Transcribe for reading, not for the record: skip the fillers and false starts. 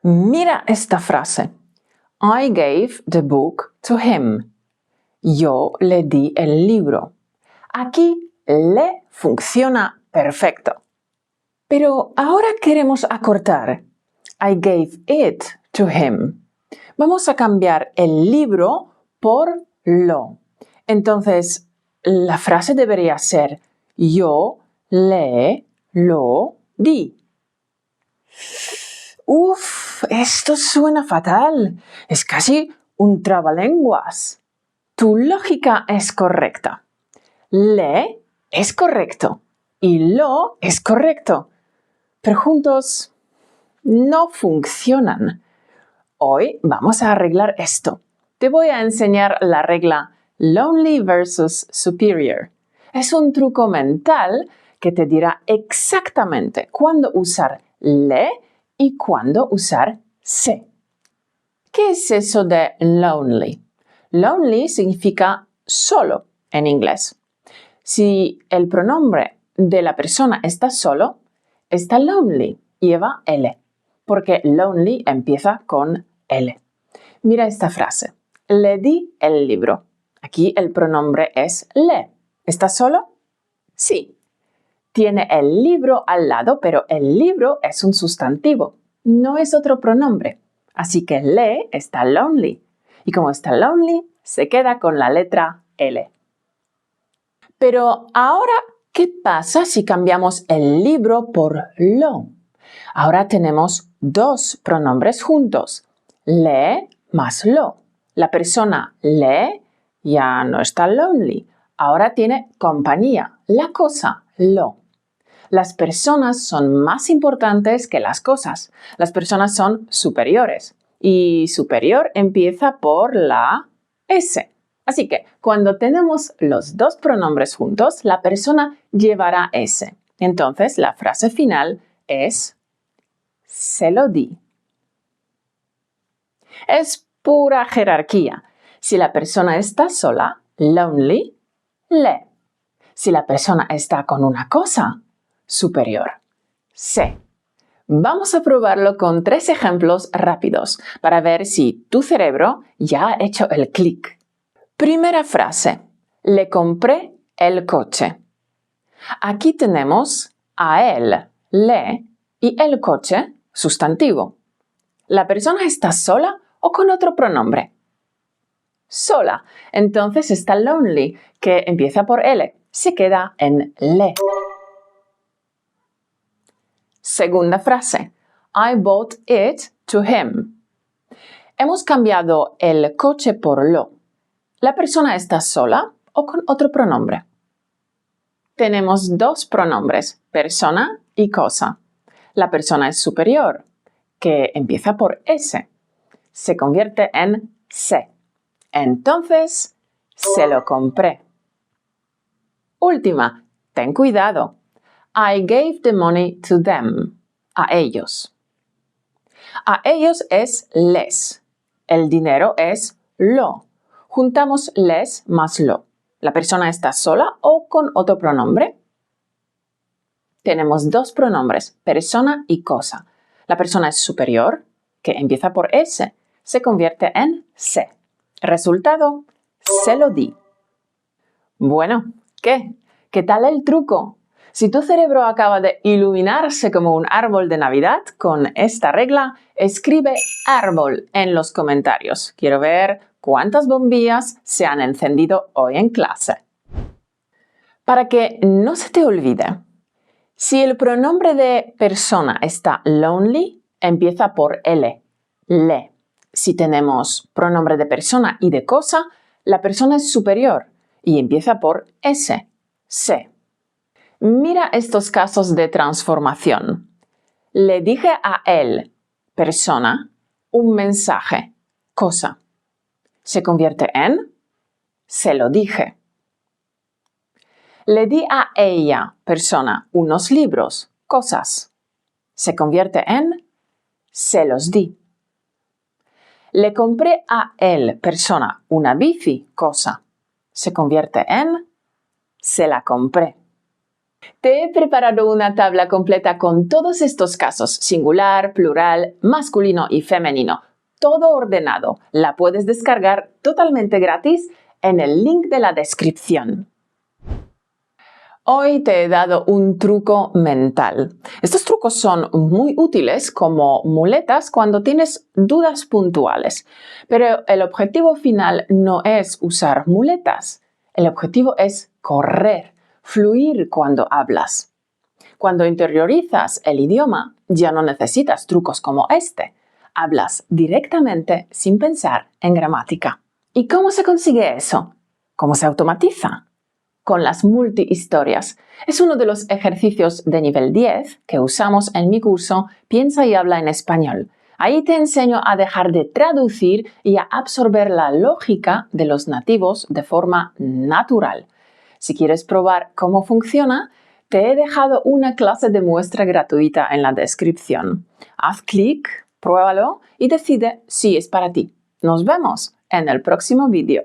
Mira esta frase. I gave the book to him. Yo le di el libro. Aquí le funciona perfecto. Pero ahora queremos acortar. I gave it to him. Vamos a cambiar el libro por lo. Entonces, la frase debería ser yo le lo di. Uf, esto suena fatal. Es casi un trabalenguas. Tu lógica es correcta. Le es correcto y lo es correcto. Pero juntos no funcionan. Hoy vamos a arreglar esto. Te voy a enseñar la regla lonely versus superior. Es un truco mental que te dirá exactamente cuándo usar le y cuándo usar se. ¿Qué es eso de lonely? Lonely significa solo en inglés. Si el pronombre de la persona está solo, está lonely, lleva L, porque lonely empieza con L. Mira esta frase. Le di el libro. Aquí el pronombre es le. ¿Está solo? Sí. Tiene el libro al lado, pero el libro es un sustantivo. No es otro pronombre. Así que le está lonely. Y como está lonely, se queda con la letra L. Pero ahora, ¿qué pasa si cambiamos el libro por lo? Ahora tenemos dos pronombres juntos. Le más lo. La persona le ya no está lonely. Ahora tiene compañía. La cosa, lo. Las personas son más importantes que las cosas. Las personas son superiores. Y superior empieza por la S. Así que cuando tenemos los dos pronombres juntos, la persona llevará S. Entonces la frase final es se lo di. Es pura jerarquía. Si la persona está sola, lonely, le. Si la persona está con una cosa, superior, se. Vamos a probarlo con 3 ejemplos rápidos para ver si tu cerebro ya ha hecho el clic. Primera frase. Le compré el coche. Aquí tenemos a él, le y el coche, sustantivo. ¿La persona está sola o con otro pronombre? Sola. Entonces está lonely, que empieza por L. Se queda en le. Segunda frase. I bought it to him. Hemos cambiado el coche por lo. ¿La persona está sola o con otro pronombre? Tenemos dos pronombres, persona y cosa. La persona es superior, que empieza por S. Se convierte en se. Entonces, se lo compré. Última, ten cuidado. I gave the money to them. A ellos. A ellos es les. El dinero es lo. Juntamos les más lo. ¿La persona está sola o con otro pronombre? Tenemos dos pronombres, persona y cosa. La persona es superior, que empieza por S. Se convierte en se. Resultado, se lo di. Bueno, ¿qué? ¿Qué tal el truco? Si tu cerebro acaba de iluminarse como un árbol de Navidad con esta regla, escribe árbol en los comentarios. Quiero ver cuántas bombillas se han encendido hoy en clase. Para que no se te olvide, si el pronombre de persona está lonely, empieza por L, le. Si tenemos pronombre de persona y de cosa, la persona es superior y empieza por S, se. Mira estos casos de transformación. Le dije a él, persona, un mensaje, cosa. Se convierte en se lo dije. Le di a ella, persona, unos libros, cosas. Se convierte en se los di. Le compré a él, persona, una bici, cosa. Se convierte en se la compré. Te he preparado una tabla completa con todos estos casos, singular, plural, masculino y femenino, todo ordenado. La puedes descargar totalmente gratis en el link de la descripción. Hoy te he dado un truco mental. Estos trucos son muy útiles como muletas cuando tienes dudas puntuales, pero el objetivo final no es usar muletas. El objetivo es correr, fluir cuando hablas. Cuando interiorizas el idioma, ya no necesitas trucos como este. Hablas directamente sin pensar en gramática. ¿Y cómo se consigue eso? ¿Cómo se automatiza? Con las multihistorias. Es uno de los ejercicios de nivel 10 que usamos en mi curso Piensa y habla en español. Ahí te enseño a dejar de traducir y a absorber la lógica de los nativos de forma natural. Si quieres probar cómo funciona, te he dejado una clase de muestra gratuita en la descripción. Haz clic, pruébalo y decide si es para ti. Nos vemos en el próximo vídeo.